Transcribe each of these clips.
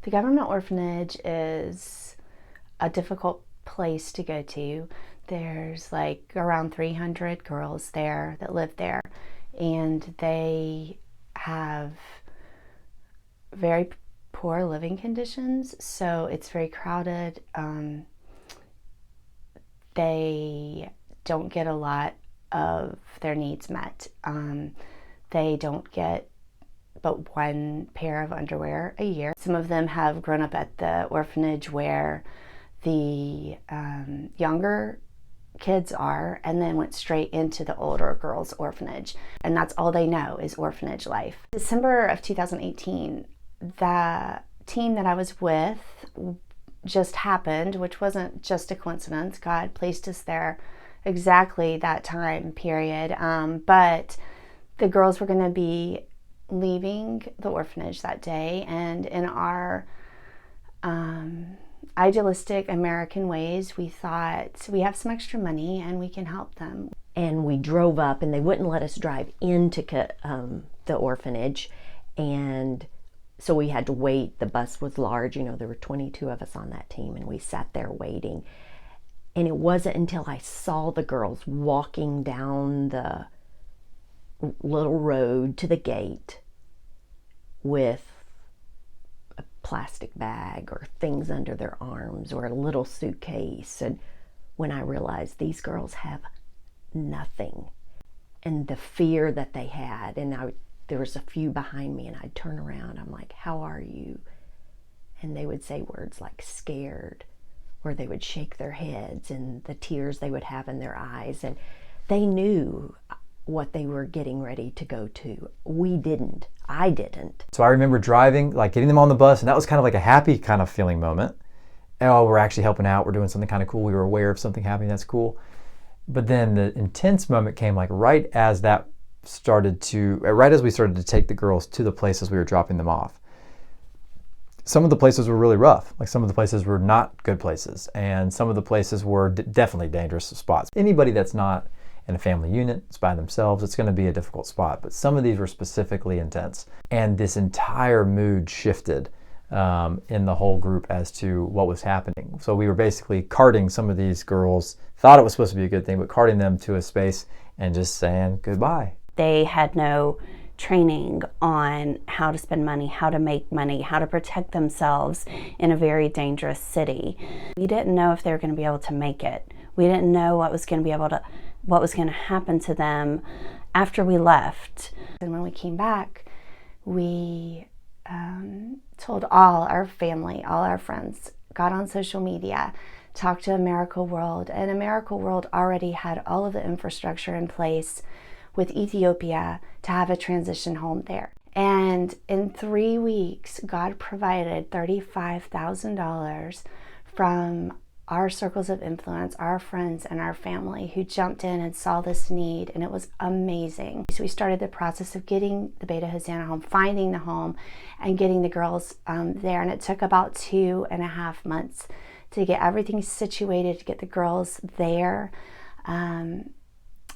The government orphanage is a difficult place to go to. There's like around 300 girls there that live there, and they have very poor living conditions, so it's very crowded. They don't get a lot of their needs met. They don't get but one pair of underwear a year. Some of them have grown up at the orphanage where the younger kids are, and then went straight into the older girls' orphanage. And that's all they know is orphanage life. December of 2018, the team that I was with just happened, which wasn't just a coincidence. God placed us there exactly that time period. But the girls were going to be leaving the orphanage that day, and in our idealistic American ways, we thought we have some extra money and we can help them. And we drove up, and they wouldn't let us drive into the orphanage, and so we had to wait. The bus was large, there were 22 of us on that team, and we sat there waiting. And it wasn't until I saw the girls walking down the little road to the gate with a plastic bag or things under their arms or a little suitcase, and when I realized these girls have nothing, and the fear that they had, and there was a few behind me, and I'd turn around, I'm like, how are you? And they would say words like scared, or they would shake their heads, and the tears they would have in their eyes, and they knew what they were getting ready to go to. We didn't. I didn't. So I remember driving, like getting them on the bus, and that was kind of like a happy kind of feeling moment. Oh, we're actually helping out. We're doing something kind of cool. We were aware of something happening. That's cool. But then the intense moment came like right as we started to take the girls to the places we were dropping them off. Some of the places were really rough. Like some of the places were not good places, and some of the places were definitely dangerous spots. Anybody that's not in a family unit, it's by themselves, it's going to be a difficult spot. But some of these were specifically intense, and this entire mood shifted in the whole group as to what was happening. So we were basically carting some of these girls, thought it was supposed to be a good thing, but carting them to a space and just saying goodbye. They had no training on how to spend money, how to make money, how to protect themselves in a very dangerous city. We didn't know if they were going to be able to make it. We didn't know what was going to happen to them after we left. And when we came back, we told all our family, all our friends, got on social media, talked to America World, and America World already had all of the infrastructure in place with Ethiopia to have a transition home there. And in 3 weeks, God provided $35,000 from our circles of influence, our friends and our family, who jumped in and saw this need, and it was amazing. So we started the process of getting the Bete Hosanna home, finding the home, and getting the girls there. And it took about 2.5 months to get everything situated, to get the girls there.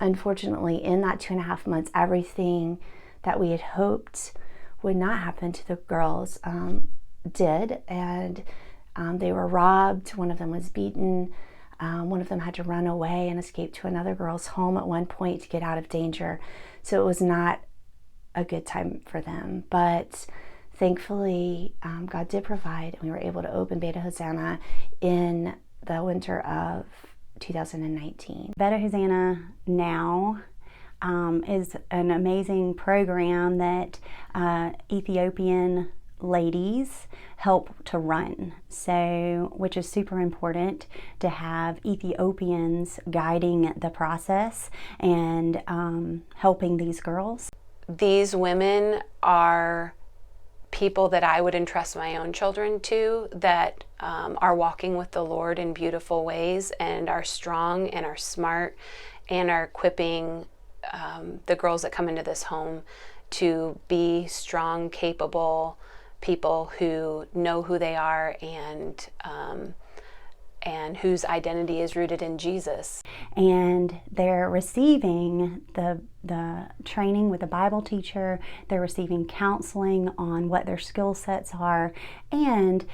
Unfortunately, in that 2.5 months, everything that we had hoped would not happen to the girls did, and they were robbed. One of them was beaten. One of them had to run away and escape to another girl's home at one point to get out of danger. So it was not a good time for them. But thankfully, God did provide, and we were able to open Bete Hosanna in the winter of 2019. Bete Hosanna now is an amazing program that Ethiopian ladies help to run, which is super important to have Ethiopians guiding the process and helping these girls. These women are people that I would entrust my own children to, that are walking with the Lord in beautiful ways, and are strong and are smart, and are equipping the girls that come into this home to be strong, capable people who know who they are and and whose identity is rooted in Jesus. And they're receiving the training with a Bible teacher. They're receiving counseling on what their skill sets are, and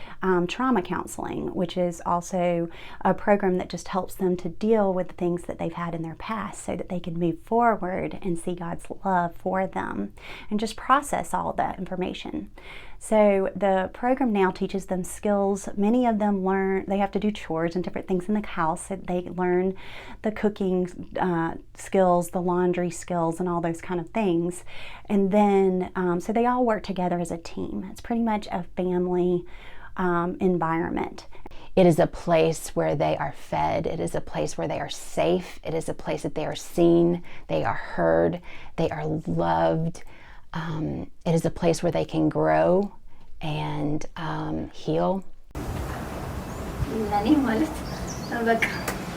trauma counseling, which is also a program that just helps them to deal with the things that they've had in their past so that they can move forward and see God's love for them and just process all that information. So the program now teaches them skills. Many of them they have to do chores and different things in the house. So they learn the cooking skills, the laundry skills, and all those kind of things. And then, so they all work together as a team. It's pretty much a family environment. It is a place where they are fed. It is a place where they are safe. It is a place that they are seen, they are heard, they are loved. It is a place where they can grow and heal. ለኔ ማለት በቃ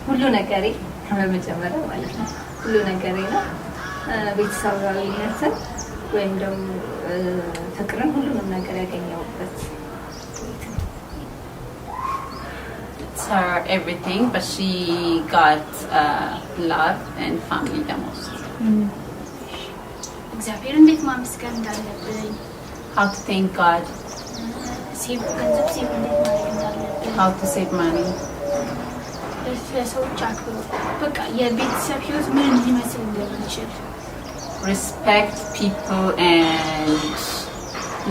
ሁሉ ነገሬ በመጀመሪያ ማለት ነው ሁሉ ነገሬ ነው። ቤተሰባዊነትን ወይም ደግሞ ፍቅርን ሁሉንም ነገር ያገኘሁበት It's her everything, but she got love and family the most. እግዚአብሔር እንዴት ማመስገን እንዳለብኝ How to thank God, ገንዘብ ሴቭ እንዴት ማድረግ እንዳለብኝ how to save money, ለሰዎች አክብሮት በቃ የቤተሰብ ህይወት ምን ሊመስል እንደሚችል respect people, and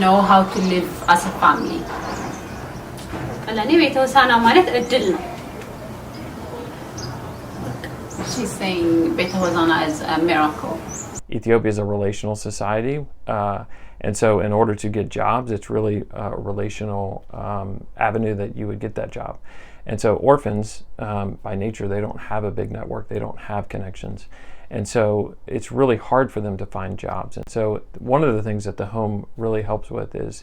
know how to live as a family. ለኔ ቤተ ሆሳዕና ማለት እድል ነው። She's saying Bete Hosanna is a miracle. Ethiopia is a relational society, and so in order to get jobs, it's really a relational avenue that you would get that job. And so orphans, by nature, they don't have a big network, they don't have connections. And so it's really hard for them to find jobs. And so one of the things that the home really helps with is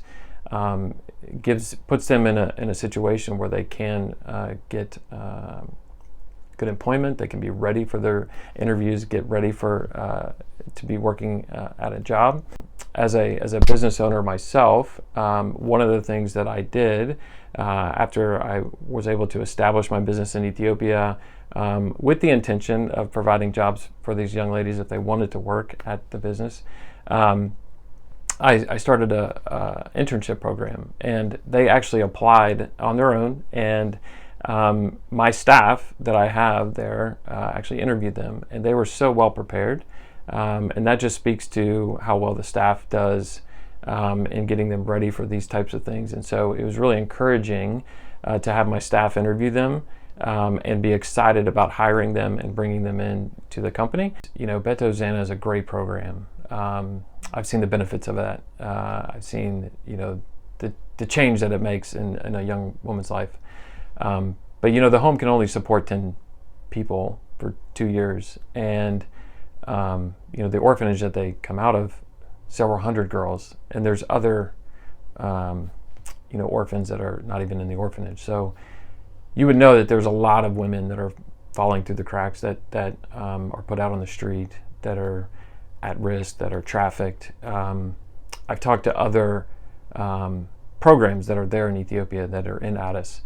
puts them in a situation where they can get good employment. They can be ready for their interviews, get ready for to be working at a job. As a business owner myself, one of the things that I did after I was able to establish my business in Ethiopia with the intention of providing jobs for these young ladies if they wanted to work at the business, I started a internship program, and they actually applied on their own, and my staff that I have there actually interviewed them, and they were so well prepared, and that just speaks to how well the staff does in getting them ready for these types of things. And so it was really encouraging to have my staff interview them and be excited about hiring them and bringing them in to the company. You know, Bete Hosanna is a great program. I've seen the benefits of that. I've seen, you know, the change that it makes in a young woman's life. But you know, the home can only support 10 people for 2 years, and you know, the orphanage that they come out of, several hundred girls, and there's other you know, orphans that are not even in the orphanage. So you would know that there's a lot of women that are falling through the cracks, that are put out on the street, that are at risk, that are trafficked. I've talked to other programs that are there in Ethiopia that are in Addis,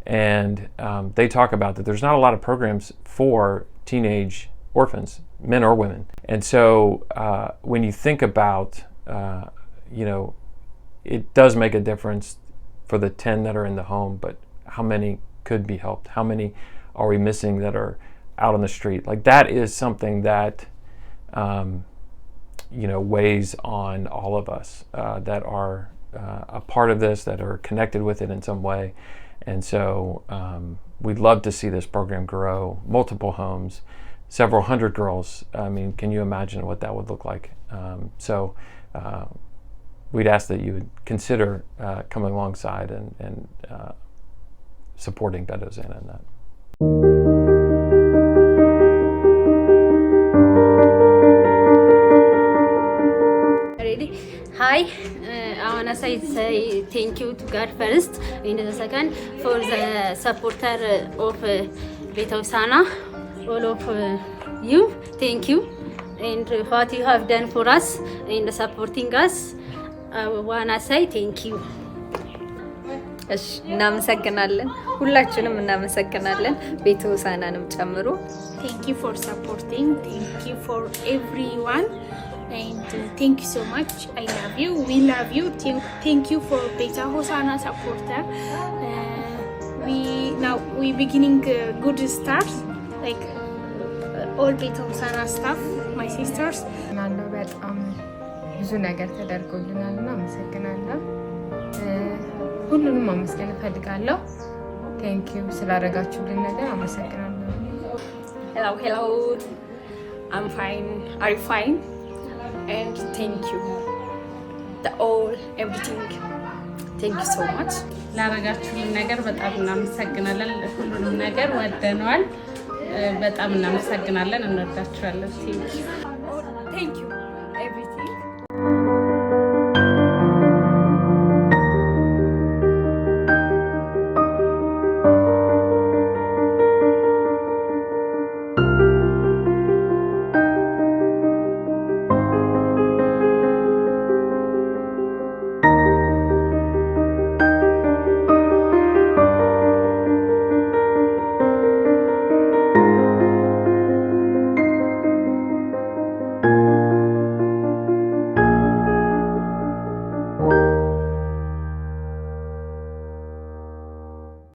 and they talk about that there's not a lot of programs for teenage orphans, men or women. And so when you think about, you know, it does make a difference for the 10 that are in the home, but how many could be helped? How many are we missing that are out on the street? Like, that is something that you know, weighs on all of us that are a part of this, that are connected with it in some way. And so we'd love to see this program grow, multiple homes, several hundred girls. I mean, can you imagine what that would look like? So we'd ask that you would consider coming alongside and supporting Bete Hosanna in that. Hi, I want to say thank you to God first, and the second for the supporter of Bete Hosanna, all of you. Thank you, and what you have done for us and supporting us. I want to say thank you. እሺ እናመሰግናለን ሁላችንም እናመሰግናለን ቤተ ሆሳዕናንም ጨምሮ Thank you for supporting. Thank you for everyone. And thank you so much. I love you. We love you. Thank you for Bete Hosanna supporter. We beginning good start. Like all Bete Hosanna stuff. My sisters. ናለው በጣም ብዙ ነገር ተደርጎልናልና አመሰግናለሁ። ሁሉንም ማመስገን እፈልጋለሁ። Thank you ስላደረጋችሁልን ነገር አመሰግናለሁ። Hello. I'm fine. Are you fine? And thank you. Everything. Thank you so much. ላደረጋችሁልን ነገር በጣም እናመሰግናለን። ሁሉንም ነገር ወደነዋል። በጣም እናመሰግናለን። እንወዳችኋለን። Thank you.